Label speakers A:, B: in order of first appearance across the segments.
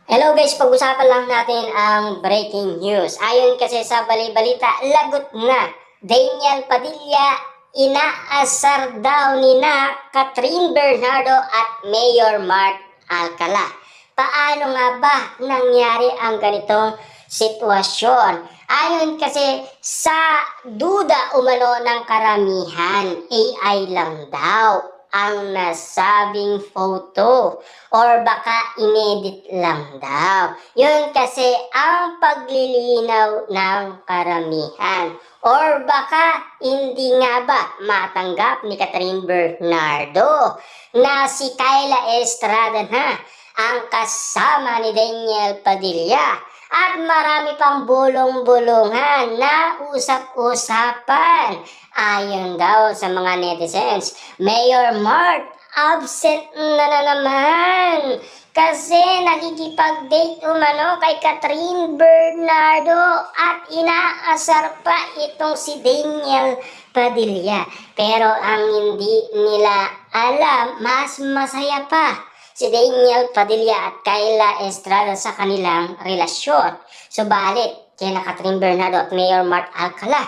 A: Hello guys, pag-usapan lang natin ang breaking news. Ayon kasi sa bali-balita, lagot na Daniel Padilla, inaasar daw ni na Catherine Bernardo at Mayor Mark Alcala. Paano nga ba nangyari ang ganitong sitwasyon? Ayon kasi sa duda umano ng karamihan, AI lang daw ang nasabing photo or baka inedit lang daw. Yun kasi ang paglilinaw ng karamihan. Or baka hindi nga ba matanggap ni Catherine Bernardo na si Kyla Estrada na ang kasama ni Daniel Padilla. At marami pang bulong-bulungan na usap-usapan. Ayon daw sa mga netizens, Mayor Mark absent na naman kasi nakikipag-date umano kay Catherine Bernardo at inaasar pa itong si Daniel Padilla. Pero ang hindi nila alam, mas masaya pa si Daniel Padilla at Kyla Estrada sa kanilang relasyon. Subalit, kina Catherine Bernardo at Mayor Mark Alcala,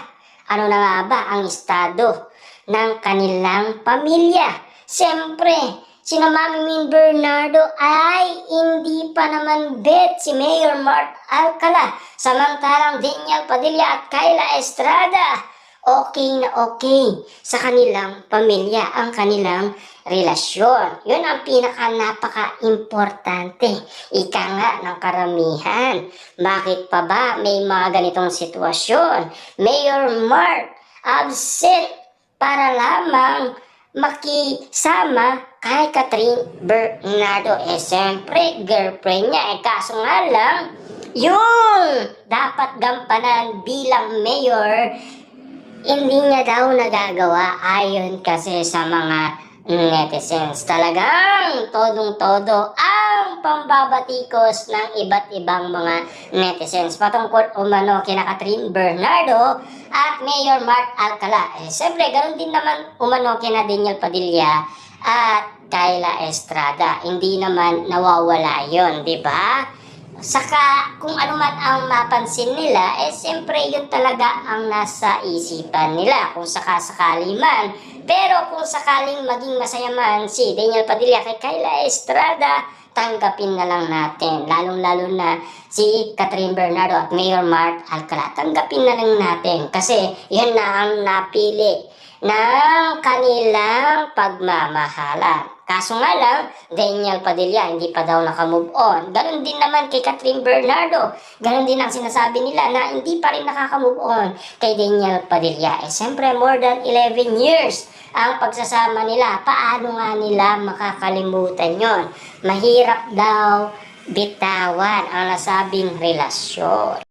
A: ano na nga ba ang estado ng kanilang pamilya? Siyempre, sina Mami Min Bernardo ay hindi pa naman bet si Mayor Mark Alcala. Samantalang Daniel Padilla at Kyla Estrada, okay na okay sa kanilang pamilya ang kanilang relasyon. Yun ang napaka-importante. Ika nga ng karamihan. Bakit pa ba may mga ganitong sitwasyon? Mayor Mark absent para lamang makisama kay Catherine Bernardo. Siyempre, girlfriend niya. Kaso nga lang, yung dapat gampanan bilang mayor, hindi niya daw nagagawa ayon kasi sa mga netizens. Talagang todong-todo ang pambabatikos ng iba't ibang mga netizens patungkol umano kina Catherine Bernardo at Mayor Mark Alcala. Siyempre, ganoon din naman umano kina Daniel Padilla at Kyla Estrada. Hindi naman nawawala yon, di ba? Saka kung ano man ang mapansin nila, siyempre yun talaga ang nasa isipan nila kung sakasakali man. Pero kung sakaling maging masaya man si Daniel Padilla kay Kyla Estrada, tanggapin na lang natin. Lalong-lalo na si Catherine Bernardo at Mayor Mark Alcala, tanggapin na lang natin. Kasi yun na ang napili ng kanilang pagmamahalan. Kaso nga lang, Daniel Padilla hindi pa daw nakamove on. Ganon din naman kay Catherine Bernardo. Ganon din ang sinasabi nila na hindi pa rin nakakamove on kay Daniel Padilla. Siyempre, more than 11 years ang pagsasama nila. Paano nga nila makakalimutan yon? Mahirap daw bitawan ang nasabing relasyon.